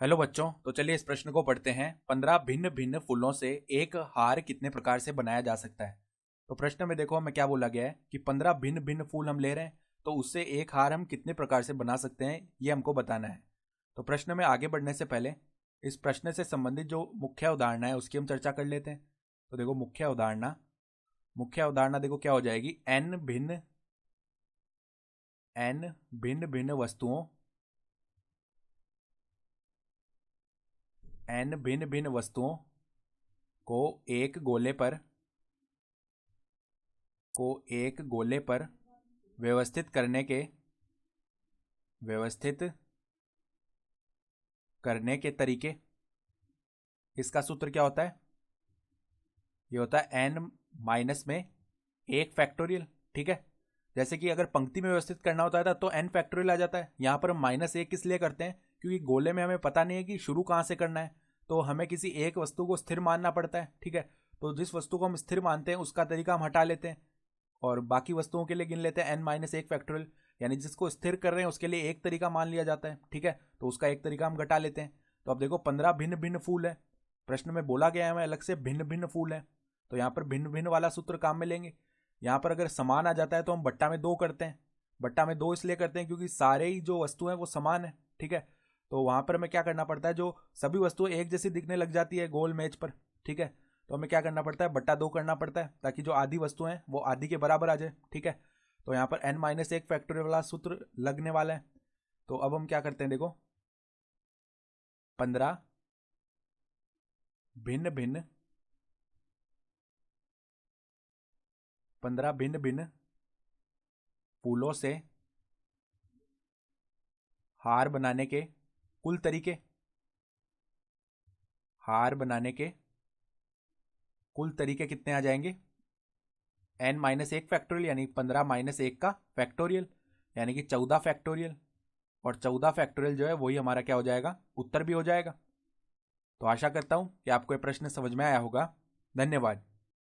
Hello बच्चों, तो चलिए इस प्रश्न को पढ़ते हैं। 15 भिन्न भिन्न फूलों से एक हार कितने प्रकार से बनाया जा सकता है। तो प्रश्न में देखो हमें क्या बोला गया है कि 15 भिन्न भिन्न फूल हम ले रहे हैं, तो उससे एक हार हम कितने प्रकार से बना सकते हैं, ये हमको बताना है। तो प्रश्न में आगे बढ़ने से पहले इस प्रश्न से संबंधित जो मुख्य अवधारणा है उसकी हम चर्चा कर लेते हैं। तो देखो मुख्य अवधारणा देखो क्या हो जाएगी। एन भिन्न भिन्न वस्तुओं को एक गोले पर व्यवस्थित करने के तरीके। इसका सूत्र क्या होता है? ये होता है एन माइनस में एक फैक्टोरियल। ठीक है, जैसे कि अगर पंक्ति में व्यवस्थित करना होता था तो एन फैक्टोरियल आ जाता है। यहाँ पर हम माइनस एक किस लिए करते हैं? क्योंकि गोले में हमें पता नहीं है कि शुरू कहाँ से करना है, तो हमें किसी एक वस्तु को स्थिर मानना पड़ता है। ठीक है, तो जिस वस्तु को हम स्थिर मानते हैं उसका तरीका हम हटा लेते हैं और बाकी वस्तुओं के लिए गिन लेते हैं एन माइनस एक फैक्टोरियल। यानी जिसको स्थिर कर रहे हैं उसके लिए एक तरीका मान लिया जाता है। ठीक है, तो उसका एक तरीका हम घटा लेते हैं। तो अब देखो 15 भिन्न भिन्न फूल है, प्रश्न में बोला गया है हमें अलग से भिन्न भिन्न फूल है, तो यहाँ पर भिन्न भिन्न वाला सूत्र काम में लेंगे। यहाँ पर अगर समान आ जाता है तो हम बट्टा में दो करते हैं। बट्टा में दो इसलिए करते हैं क्योंकि सारे ही जो वस्तु हैं वो समान है। ठीक है, तो वहाँ पर हमें क्या करना पड़ता है, जो सभी वस्तुएं एक जैसी दिखने लग जाती है गोल मेज पर। ठीक है, तो हमें क्या करना पड़ता है, बट्टा दो करना पड़ता है ताकि जो आधी वस्तुएं हैं वो आधी के बराबर आ जाए। ठीक है, तो यहाँ पर एन माइनस एक फैक्टोरियल वाला सूत्र लगने वाला है। तो अब हम क्या करते हैं, देखो 15 भिन्न भिन्न 15 भिन्न भिन्न फूलों से हार बनाने के कुल तरीके। हार बनाने के कुल तरीके कितने आ जाएंगे? एन माइनस एक फैक्टोरियल यानी 15 माइनस एक का फैक्टोरियल यानी कि 14 फैक्टोरियल। और 14 फैक्टोरियल जो है वही हमारा क्या हो जाएगा, उत्तर भी हो जाएगा। तो आशा करता हूं कि आपको ये प्रश्न समझ में आया होगा। धन्यवाद।